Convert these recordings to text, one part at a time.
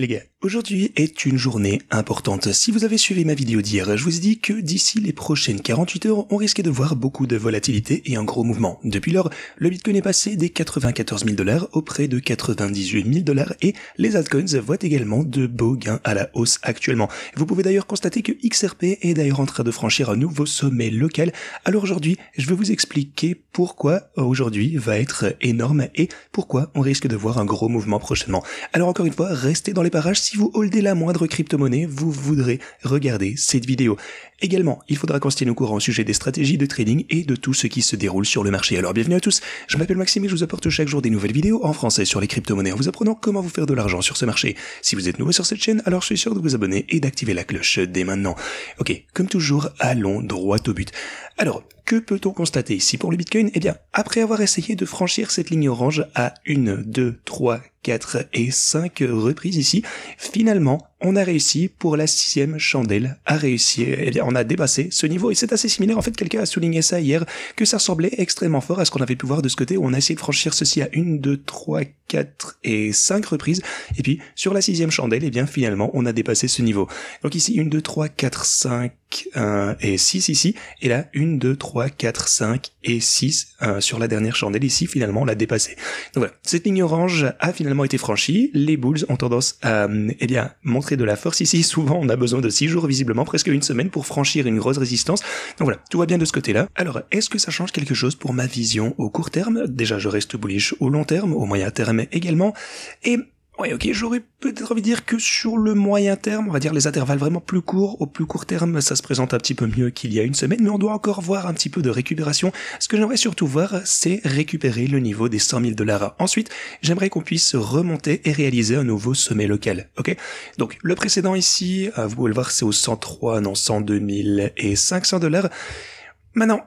Les gars, aujourd'hui est une journée importante. Si vous avez suivi ma vidéo d'hier, je vous ai dit que d'ici les prochaines 48 heures, on risquait de voir beaucoup de volatilité et un gros mouvement. Depuis lors, le Bitcoin est passé des 94 000 $ auprès de 98 000 $ et les altcoins voient également de beaux gains à la hausse actuellement. Vous pouvez d'ailleurs constater que XRP est d'ailleurs en train de franchir un nouveau sommet local. Alors aujourd'hui, je vais vous expliquer pourquoi aujourd'hui va être énorme et pourquoi on risque de voir un gros mouvement prochainement. Alors encore une fois, restez dans les parages. Si vous holdez la moindre crypto-monnaie, vous voudrez regarder cette vidéo. Également, il faudra qu'on se tienne au courant au sujet des stratégies de trading et de tout ce qui se déroule sur le marché. Alors bienvenue à tous, je m'appelle Maxime et je vous apporte chaque jour des nouvelles vidéos en français sur les crypto-monnaies en vous apprenant comment vous faire de l'argent sur ce marché. Si vous êtes nouveau sur cette chaîne, alors je suis sûr de vous abonner et d'activer la cloche dès maintenant. Ok, comme toujours, allons droit au but. Alors, que peut-on constater ici pour le Bitcoin? Eh bien, après avoir essayé de franchir cette ligne orange à 1, 2, 3, 4 et 5 reprises ici, finalement, on a réussi pour la 6e chandelle à réussir. Eh bien, on a dépassé ce niveau et c'est assez similaire. En fait, quelqu'un a souligné ça hier, que ça ressemblait extrêmement fort à ce qu'on avait pu voir de ce côté où on a essayé de franchir ceci à 1, 2, 3, 4 et 5 reprises. Et puis, sur la 6e chandelle, eh bien, finalement, on a dépassé ce niveau. Donc ici, 1, 2, 3, 4, 5 et 6 ici. Et là, 1, 2, 3, 4, 5 et 6 sur la dernière chandelle. Ici, finalement, on l'a dépassé. Donc voilà, cette ligne orange a finalement été franchie. Les bulls ont tendance à, eh bien, montrer de la force ici. Souvent, on a besoin de 6 jours, visiblement, presque une semaine pour franchir une grosse résistance. Donc voilà, tout va bien de ce côté-là. Alors, est-ce que ça change quelque chose pour ma vision au court terme? Déjà, je reste bullish au long terme, au moyen terme également. Et ouais, ok, j'aurais peut-être envie de dire que sur le moyen terme, on va dire les intervalles vraiment plus courts, au plus court terme, ça se présente un petit peu mieux qu'il y a une semaine, mais on doit encore voir un petit peu de récupération. Ce que j'aimerais surtout voir, c'est récupérer le niveau des 100 000 $. Ensuite, j'aimerais qu'on puisse remonter et réaliser un nouveau sommet local, ok? Donc, le précédent ici, vous pouvez le voir, c'est aux 102 500 $. Maintenant,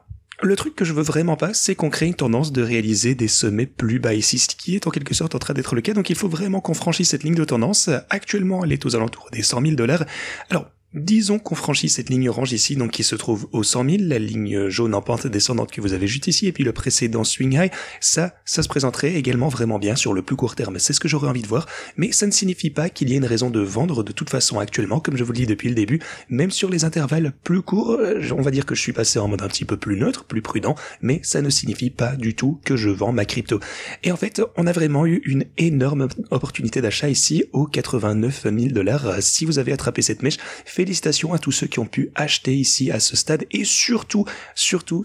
le truc que je veux vraiment pas, c'est qu'on crée une tendance de réaliser des sommets plus bas ici, ce qui est en quelque sorte en train d'être le cas, donc il faut vraiment qu'on franchisse cette ligne de tendance. Actuellement, elle est aux alentours des 100 000 $. Alors, disons qu'on franchit cette ligne orange ici, donc qui se trouve aux 100 000, la ligne jaune en pente descendante que vous avez juste ici, et puis le précédent swing high, ça se présenterait également vraiment bien sur le plus court terme. C'est ce que j'aurais envie de voir, mais ça ne signifie pas qu'il y ait une raison de vendre de toute façon actuellement, comme je vous le dis depuis le début, même sur les intervalles plus courts, on va dire que je suis passé en mode un petit peu plus neutre, plus prudent, mais ça ne signifie pas du tout que je vends ma crypto. Et en fait, on a vraiment eu une énorme opportunité d'achat ici aux 89 000 $. Si vous avez attrapé cette mèche, félicitations à tous ceux qui ont pu acheter ici à ce stade et surtout,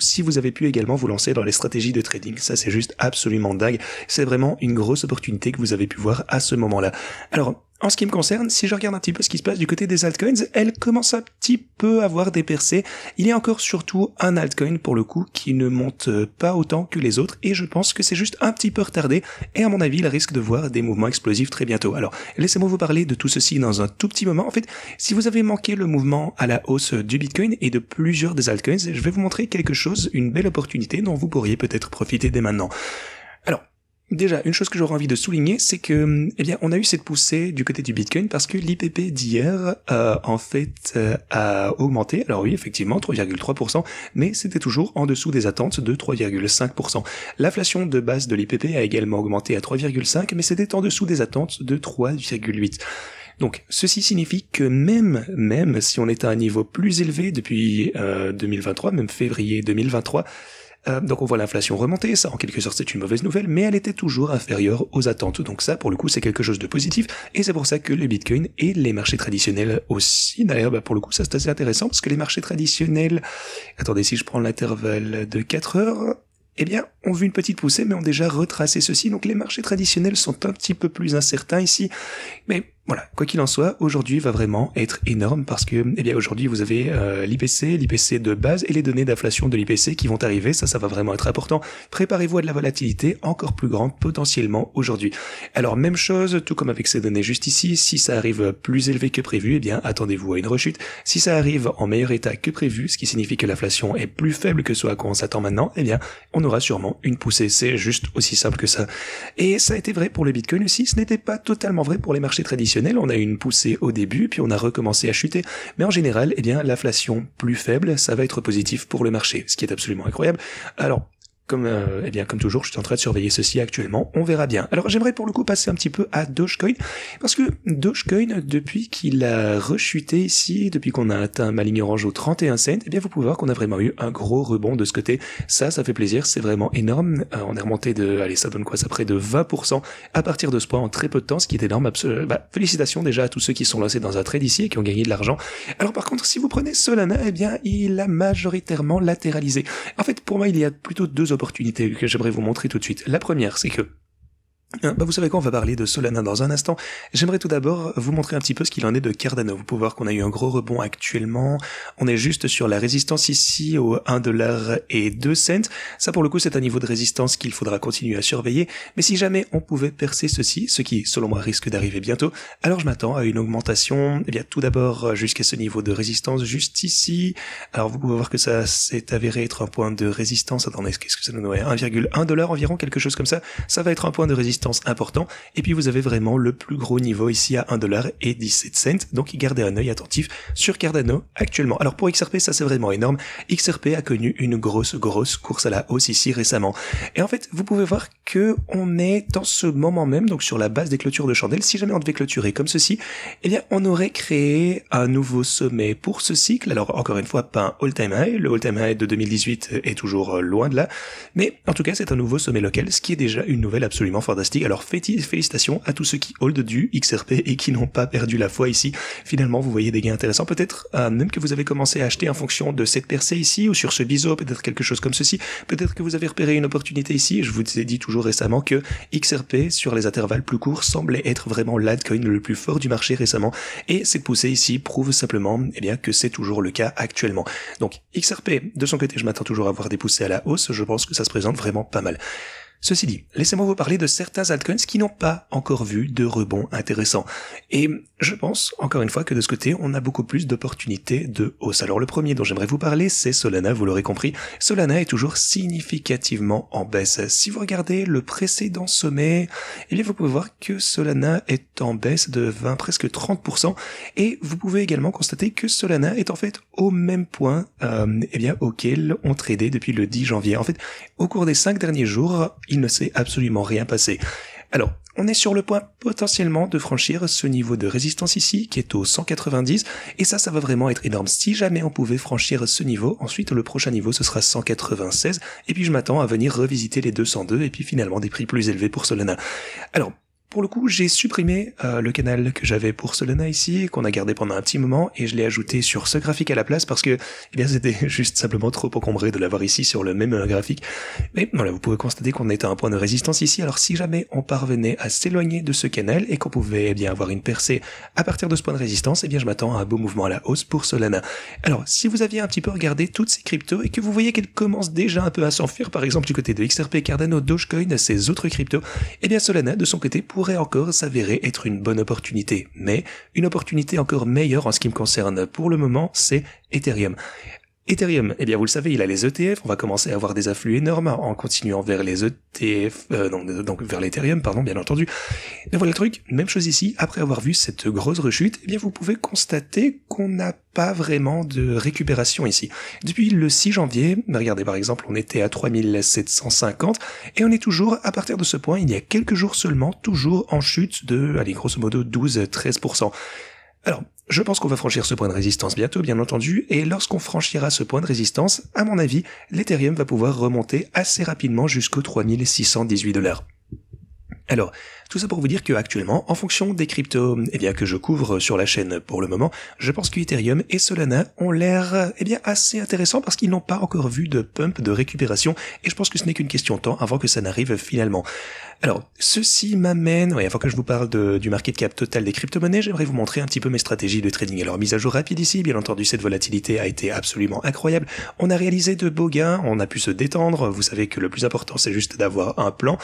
si vous avez pu également vous lancer dans les stratégies de trading. Ça, c'est juste absolument dingue. C'est vraiment une grosse opportunité que vous avez pu voir à ce moment-là. Alors, en ce qui me concerne, si je regarde un petit peu ce qui se passe du côté des altcoins, elles commencent un petit peu à avoir des percées. Il y a encore surtout un altcoin pour le coup qui ne monte pas autant que les autres et je pense que c'est juste un petit peu retardé et à mon avis il risque de voir des mouvements explosifs très bientôt. Alors laissez-moi vous parler de tout ceci dans un tout petit moment. En fait, si vous avez manqué le mouvement à la hausse du Bitcoin et de plusieurs des altcoins, je vais vous montrer quelque chose, une belle opportunité dont vous pourriez peut-être profiter dès maintenant. Alors, déjà, une chose que j'aurais envie de souligner, c'est que, eh bien, on a eu cette poussée du côté du Bitcoin parce que l'IPP d'hier, en fait, a augmenté. Alors oui, effectivement, 3,3%, mais c'était toujours en dessous des attentes de 3,5%. L'inflation de base de l'IPP a également augmenté à 3,5%, mais c'était en dessous des attentes de 3,8%. Donc, ceci signifie que même si on est à un niveau plus élevé depuis 2023, même février 2023, donc on voit l'inflation remonter, ça en quelque sorte c'est une mauvaise nouvelle, mais elle était toujours inférieure aux attentes. Donc ça pour le coup c'est quelque chose de positif, et c'est pour ça que le Bitcoin et les marchés traditionnels aussi, d'ailleurs pour le coup ça c'est assez intéressant, parce que les marchés traditionnels, attendez si je prends l'intervalle de 4 heures, eh bien, ont vu une petite poussée, mais ont déjà retracé ceci, donc les marchés traditionnels sont un petit peu plus incertains ici, mais voilà, quoi qu'il en soit, aujourd'hui va vraiment être énorme parce que, eh bien, aujourd'hui vous avez l'IPC de base et les données d'inflation de l'IPC qui vont arriver, ça va vraiment être important. Préparez-vous à de la volatilité encore plus grande potentiellement aujourd'hui. Alors même chose, tout comme avec ces données juste ici, si ça arrive plus élevé que prévu, eh bien, attendez-vous à une rechute. Si ça arrive en meilleur état que prévu, ce qui signifie que l'inflation est plus faible que ce à quoi on s'attend maintenant, eh bien, on aura sûrement une poussée. C'est juste aussi simple que ça. Et ça a été vrai pour le Bitcoin aussi, ce n'était pas totalement vrai pour les marchés traditionnels. On a eu une poussée au début, puis on a recommencé à chuter. Mais en général, eh bien, l'inflation plus faible, ça va être positif pour le marché, ce qui est absolument incroyable. Alors, comme toujours, je suis en train de surveiller ceci actuellement. On verra bien. Alors, j'aimerais pour le coup passer un petit peu à Dogecoin, parce que Dogecoin, depuis qu'il a rechuté ici, depuis qu'on a atteint ma ligne orange aux 31 cents, eh bien, vous pouvez voir qu'on a vraiment eu un gros rebond de ce côté. Ça fait plaisir. C'est vraiment énorme. On est remonté ça donne quoi? Ça près de 20% à partir de ce point en très peu de temps, ce qui est énorme. Félicitations déjà à tous ceux qui sont lancés dans un trade ici et qui ont gagné de l'argent. Alors, par contre, si vous prenez Solana, eh bien, il a majoritairement latéralisé. En fait, pour moi, il y a plutôt deux opportunités que j'aimerais vous montrer tout de suite. La première, c'est que vous savez quoi, on va parler de Solana dans un instant. J'aimerais tout d'abord vous montrer un petit peu ce qu'il en est de Cardano. Vous pouvez voir qu'on a eu un gros rebond actuellement. On est juste sur la résistance ici au 1,02$. Ça, pour le coup, c'est un niveau de résistance qu'il faudra continuer à surveiller. Mais si jamais on pouvait percer ceci, ce qui, selon moi, risque d'arriver bientôt, alors je m'attends à une augmentation, eh bien, tout d'abord jusqu'à ce niveau de résistance juste ici. Alors, vous pouvez voir que ça s'est avéré être un point de résistance. Attendez, qu'est-ce que ça nous donne? 1,1$ environ, quelque chose comme ça. Ça va être un point de résistance important, et puis vous avez vraiment le plus gros niveau ici à 1,17$, donc gardez un œil attentif sur Cardano actuellement. Alors pour XRP, ça c'est vraiment énorme. XRP a connu une grosse course à la hausse ici récemment, et en fait vous pouvez voir que on est dans ce moment même, donc sur la base des clôtures de chandelle. Si jamais on devait clôturer comme ceci, eh bien on aurait créé un nouveau sommet pour ce cycle. Alors encore une fois, pas un all-time high, le all-time high de 2018 est toujours loin de là, mais en tout cas c'est un nouveau sommet local, ce qui est déjà une nouvelle absolument fantastique. Alors félicitations à tous ceux qui hold du XRP et qui n'ont pas perdu la foi ici. Finalement, vous voyez des gains intéressants. Peut-être même que vous avez commencé à acheter en fonction de cette percée ici, ou sur ce biseau, peut-être quelque chose comme ceci. Peut-être que vous avez repéré une opportunité ici. Je vous ai dit toujours récemment que XRP, sur les intervalles plus courts, semblait être vraiment l'altcoin le plus fort du marché récemment. Et cette poussée ici prouve simplement bien, que c'est toujours le cas actuellement. Donc XRP, de son côté, je m'attends toujours à voir des poussées à la hausse. Je pense que ça se présente vraiment pas mal. Ceci dit, laissez-moi vous parler de certains altcoins qui n'ont pas encore vu de rebond intéressant. Et je pense, encore une fois, que de ce côté, on a beaucoup plus d'opportunités de hausse. Alors le premier dont j'aimerais vous parler, c'est Solana, vous l'aurez compris. Solana est toujours significativement en baisse. Si vous regardez le précédent sommet, eh bien vous pouvez voir que Solana est en baisse de presque 30%. Et vous pouvez également constater que Solana est en fait au même point auquel on tradait depuis le 10 janvier. En fait, au cours des 5 derniers jours, il ne s'est absolument rien passé. Alors, on est sur le point potentiellement de franchir ce niveau de résistance ici, qui est au 190, et ça va vraiment être énorme. Si jamais on pouvait franchir ce niveau, ensuite le prochain niveau ce sera 196, et puis je m'attends à venir revisiter les 202, et puis finalement des prix plus élevés pour Solana. Alors, pour le coup, j'ai supprimé le canal que j'avais pour Solana ici, qu'on a gardé pendant un petit moment, et je l'ai ajouté sur ce graphique à la place parce que, c'était juste simplement trop encombré de l'avoir ici sur le même graphique. Mais voilà, vous pouvez constater qu'on est à un point de résistance ici. Alors si jamais on parvenait à s'éloigner de ce canal et qu'on pouvait avoir une percée à partir de ce point de résistance, je m'attends à un beau mouvement à la hausse pour Solana. Alors, si vous aviez un petit peu regardé toutes ces cryptos et que vous voyez qu'elles commencent déjà un peu à s'enfuir, par exemple du côté de XRP, Cardano, Dogecoin, ces autres cryptos, Solana de son côté pourrait encore s'avérer être une bonne opportunité, mais une opportunité encore meilleure en ce qui me concerne pour le moment, c'est Ethereum. Ethereum, vous le savez, il a les ETF, on va commencer à avoir des afflux énormes en continuant vers les ETF, donc vers l'Ethereum, bien entendu. Mais voilà le truc, même chose ici, après avoir vu cette grosse rechute, vous pouvez constater qu'on n'a pas vraiment de récupération ici. Depuis le 6 janvier, regardez par exemple, on était à 3750, et on est toujours, à partir de ce point, il y a quelques jours seulement, toujours en chute de, grosso modo 12-13%. Alors, je pense qu'on va franchir ce point de résistance bientôt, bien entendu, et lorsqu'on franchira ce point de résistance, à mon avis, l'Ethereum va pouvoir remonter assez rapidement jusqu'aux 3618$. Alors, tout ça pour vous dire que actuellement, en fonction des cryptos que je couvre sur la chaîne pour le moment, je pense que Ethereum et Solana ont l'air assez intéressants parce qu'ils n'ont pas encore vu de pump de récupération, et je pense que ce n'est qu'une question de temps avant que ça n'arrive finalement. Alors, ceci m'amène, avant que je vous parle du market cap total des crypto-monnaies, j'aimerais vous montrer un petit peu mes stratégies de trading. Alors, mise à jour rapide ici, bien entendu, cette volatilité a été absolument incroyable. On a réalisé de beaux gains, on a pu se détendre. Vous savez que le plus important, c'est juste d'avoir un plan.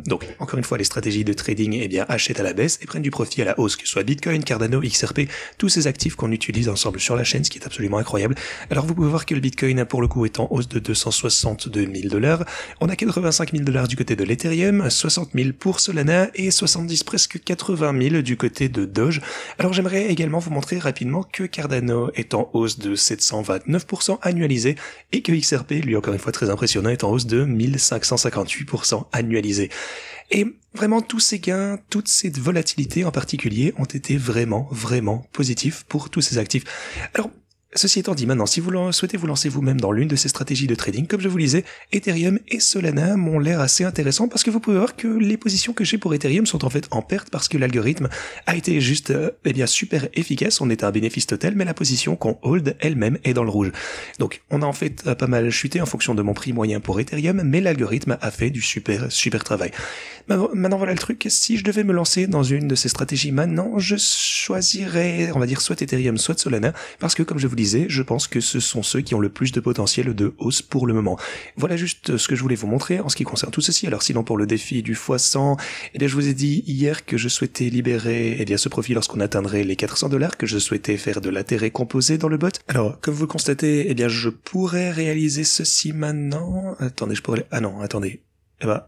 Donc, encore une fois, les stratégies de trading, achètent à la baisse et prennent du profit à la hausse, que ce soit Bitcoin, Cardano, XRP, tous ces actifs qu'on utilise ensemble sur la chaîne, ce qui est absolument incroyable. Alors, vous pouvez voir que le Bitcoin, pour le coup, est en hausse de $262 000. On a $85 000 du côté de l'Ethereum, 60 000 pour Solana et 70 presque 80 000 du côté de Doge. Alors j'aimerais également vous montrer rapidement que Cardano est en hausse de 729% annualisé et que XRP, lui encore une fois très impressionnant, est en hausse de 1558% annualisé. Et vraiment tous ces gains, toute cette volatilité en particulier ont été vraiment positifs pour tous ces actifs. Alors, ceci étant dit, maintenant, si vous souhaitez vous lancer vous-même dans l'une de ces stratégies de trading, comme je vous le disais, Ethereum et Solana m'ont l'air assez intéressants parce que vous pouvez voir que les positions que j'ai pour Ethereum sont en fait en perte parce que l'algorithme a été juste, super efficace. On est à un bénéfice total, mais la position qu'on hold elle-même est dans le rouge. Donc, on a en fait pas mal chuté en fonction de mon prix moyen pour Ethereum, mais l'algorithme a fait du super travail. Maintenant, voilà le truc. Si je devais me lancer dans une de ces stratégies maintenant, je choisirais, on va dire, soit Ethereum, soit Solana, parce que, comme je vous disais, je pense que ce sont ceux qui ont le plus de potentiel de hausse pour le moment. Voilà juste ce que je voulais vous montrer en ce qui concerne tout ceci. Alors sinon pour le défi du x100, je vous ai dit hier que je souhaitais libérer ce profit lorsqu'on atteindrait les $400, que je souhaitais faire de l'intérêt composé dans le bot. Alors comme vous le constatez, je pourrais réaliser ceci maintenant. Attendez, je pourrais... Ah non, attendez.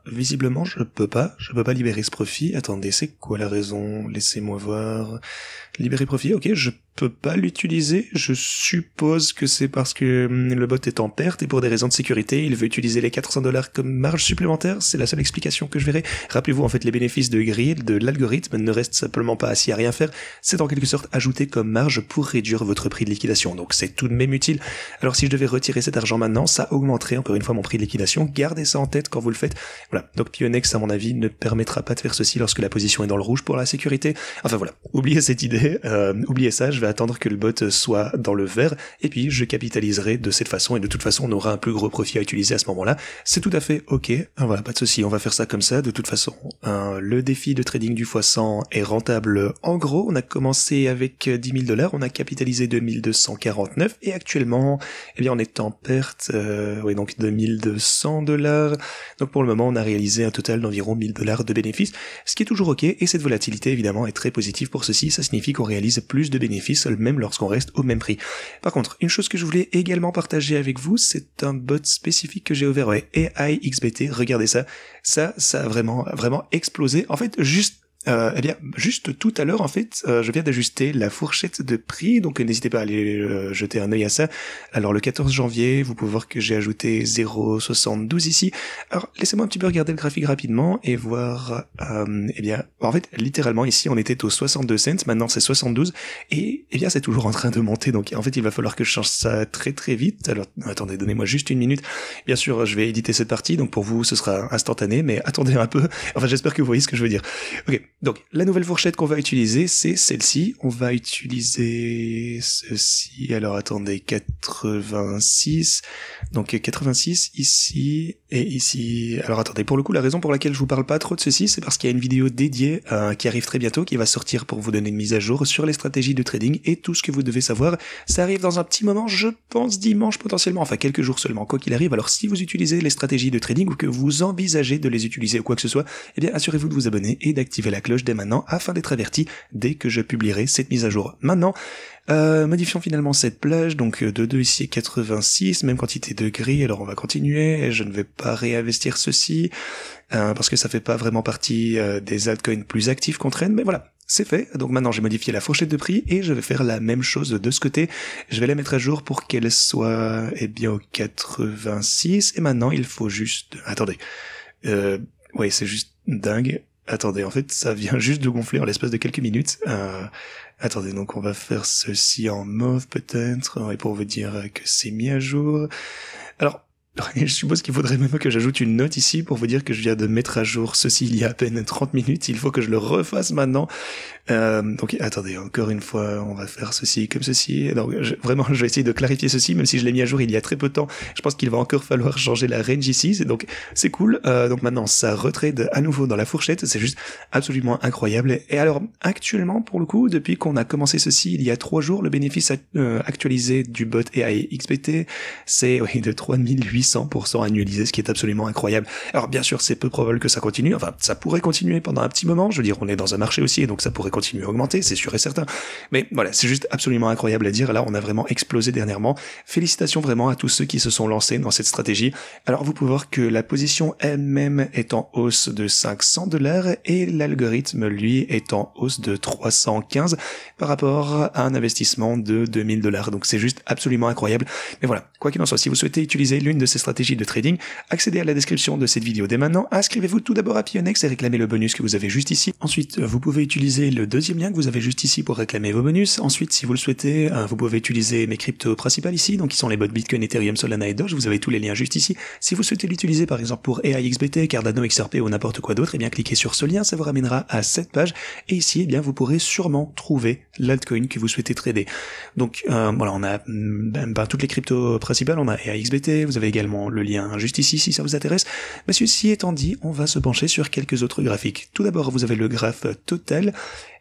Visiblement, je peux pas libérer ce profit. Attendez, c'est quoi la raison? Laissez-moi voir. Libérer profit, ok, je peux pas l'utiliser. Je suppose que c'est parce que le bot est en perte et pour des raisons de sécurité, il veut utiliser les $400 comme marge supplémentaire. C'est la seule explication que je verrai. Rappelez-vous, en fait, les bénéfices de grille de l'algorithme ne restent simplement pas assis à rien faire. C'est en quelque sorte ajouté comme marge pour réduire votre prix de liquidation. Donc c'est tout de même utile. Alors si je devais retirer cet argent maintenant, ça augmenterait encore une fois mon prix de liquidation. Gardez ça en tête quand vous le faites. Voilà. Donc Pionex, à mon avis, ne permettra pas de faire ceci lorsque la position est dans le rouge pour la sécurité. Enfin voilà. Oubliez cette idée. Oubliez ça, je vais attendre que le bot soit dans le vert et puis je capitaliserai de cette façon et de toute façon on aura un plus gros profit à utiliser à ce moment-là. C'est tout à fait ok, voilà, pas de souci, on va faire ça comme ça. De toute façon, le défi de trading du x100 est rentable. En gros, on a commencé avec $10 000, on a capitalisé 2249 et actuellement, on est en perte, donc $2200. Donc pour le moment, on a réalisé un total d'environ $1000 de bénéfices, ce qui est toujours ok et cette volatilité évidemment est très positive pour ceci. Ça signifie qu'on réalise plus de bénéfices même lorsqu'on reste au même prix. Par contre, une chose que je voulais également partager avec vous, c'est un bot spécifique que j'ai ouvert, AIXBT, regardez ça. Ça a vraiment explosé. En fait, juste tout à l'heure, en fait, je viens d'ajuster la fourchette de prix, donc n'hésitez pas à aller jeter un œil à ça. Alors, le 14 janvier, vous pouvez voir que j'ai ajouté 0,72 ici. Alors, laissez-moi un petit peu regarder le graphique rapidement et voir, en fait, littéralement, ici, on était aux 62 cents, maintenant c'est 72, et, c'est toujours en train de monter, donc, en fait, il va falloir que je change ça très très vite. Alors, attendez, donnez-moi juste une minute. Bien sûr, je vais éditer cette partie, donc pour vous, ce sera instantané, mais attendez un peu. Enfin, j'espère que vous voyez ce que je veux dire. Ok. Donc, la nouvelle fourchette qu'on va utiliser, c'est celle-ci. On va utiliser ceci. Alors, attendez, 86. Donc, 86 ici et ici. Alors, attendez, pour le coup, la raison pour laquelle je vous parle pas trop de ceci, c'est parce qu'il y a une vidéo dédiée qui arrive très bientôt, qui va sortir pour vous donner une mise à jour sur les stratégies de trading et tout ce que vous devez savoir. Ça arrive dans un petit moment, je pense dimanche potentiellement, enfin quelques jours seulement, quoi qu'il arrive. Alors, si vous utilisez les stratégies de trading ou que vous envisagez de les utiliser ou quoi que ce soit, assurez-vous de vous abonner et d'activer la cloche dès maintenant afin d'être averti dès que je publierai cette mise à jour. Maintenant, modifions finalement cette plage, donc de 2 ici 86, même quantité de gris. Alors on va continuer, je ne vais pas réinvestir ceci parce que ça fait pas vraiment partie des altcoins plus actifs qu'on traîne, mais voilà. C'est fait, donc maintenant j'ai modifié la fourchette de prix et je vais faire la même chose de ce côté. Je vais la mettre à jour pour qu'elle soit au 86 et maintenant il faut juste... Attendez, c'est juste dingue. Attendez, en fait, ça vient juste de gonfler en l'espace de quelques minutes. Attendez, donc on va faire ceci en mauve peut-être, et pour vous dire que c'est mis à jour. Alors, je suppose qu'il faudrait même que j'ajoute une note ici pour vous dire que je viens de mettre à jour ceci il y a à peine 30 minutes. Il faut que je le refasse maintenant. Donc attendez, encore une fois, on va faire ceci comme ceci. Donc vraiment, je vais essayer de clarifier ceci, même si je l'ai mis à jour il y a très peu de temps. Je pense qu'il va encore falloir changer la range ici. Donc c'est cool. Donc maintenant, ça retrade à nouveau dans la fourchette. C'est juste absolument incroyable. Et alors, actuellement, pour le coup, depuis qu'on a commencé ceci il y a 3 jours, le bénéfice actualisé du bot AIXBT, c'est de 3800 600% annualisé, ce qui est absolument incroyable. Alors bien sûr, c'est peu probable que ça continue, enfin ça pourrait continuer pendant un petit moment, je veux dire, on est dans un marché aussi, donc ça pourrait continuer à augmenter, c'est sûr et certain. Mais voilà, c'est juste absolument incroyable à dire, là on a vraiment explosé dernièrement. Félicitations vraiment à tous ceux qui se sont lancés dans cette stratégie. Alors vous pouvez voir que la position elle-même est en hausse de $500 et l'algorithme lui est en hausse de 315 par rapport à un investissement de $2000. Donc c'est juste absolument incroyable. Mais voilà, quoi qu'il en soit, si vous souhaitez utiliser l'une de ces stratégies de trading, accédez à la description de cette vidéo dès maintenant, inscrivez-vous tout d'abord à Pionex et réclamez le bonus que vous avez juste ici. Ensuite, vous pouvez utiliser le deuxième lien que vous avez juste ici pour réclamer vos bonus. Ensuite, si vous le souhaitez, vous pouvez utiliser mes cryptos principales ici, donc qui sont les bots Bitcoin, Ethereum, Solana et Doge. Vous avez tous les liens juste ici. Si vous souhaitez l'utiliser par exemple pour AIXBT, Cardano, XRP ou n'importe quoi d'autre, eh bien cliquez sur ce lien, ça vous ramènera à cette page. Et ici, eh bien vous pourrez sûrement trouver l'altcoin que vous souhaitez trader. Donc voilà, on a toutes les cryptos principales, on a AIXBT, vous avez également le lien juste ici si ça vous intéresse. Mais ceci étant dit, on va se pencher sur quelques autres graphiques. Tout d'abord, vous avez le graphe total.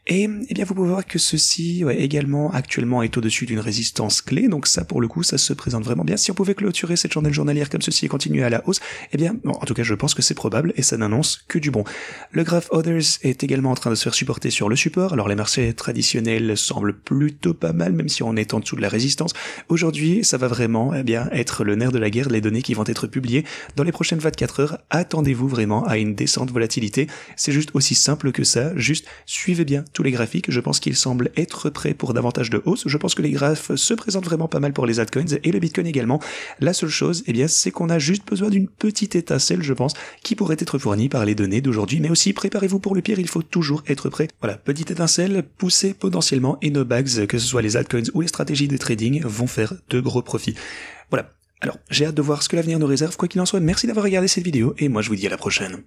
Et eh bien vous pouvez voir que ceci également actuellement est au-dessus d'une résistance clé, donc ça pour le coup ça se présente vraiment bien. Si on pouvait clôturer cette chandelle journalière comme ceci et continuer à la hausse, eh bien bon, en tout cas je pense que c'est probable et ça n'annonce que du bon. Le graphe Others est également en train de se faire supporter sur le support, alors les marchés traditionnels semblent plutôt pas mal même si on est en dessous de la résistance. Aujourd'hui ça va vraiment bien être le nerf de la guerre, les données qui vont être publiées dans les prochaines 24 heures, attendez-vous vraiment à une descente volatilité, c'est juste aussi simple que ça, juste suivez bien tous les graphiques, je pense qu'ils semblent être prêts pour davantage de hausse, je pense que les graphes se présentent vraiment pas mal pour les altcoins et le Bitcoin également. La seule chose, eh bien, c'est qu'on a juste besoin d'une petite étincelle, je pense, qui pourrait être fournie par les données d'aujourd'hui, mais aussi préparez-vous pour le pire, il faut toujours être prêt. Voilà, petite étincelle, poussez potentiellement et nos bags, que ce soit les altcoins ou les stratégies de trading, vont faire de gros profits. Voilà. Alors, j'ai hâte de voir ce que l'avenir nous réserve, quoi qu'il en soit, merci d'avoir regardé cette vidéo et moi je vous dis à la prochaine.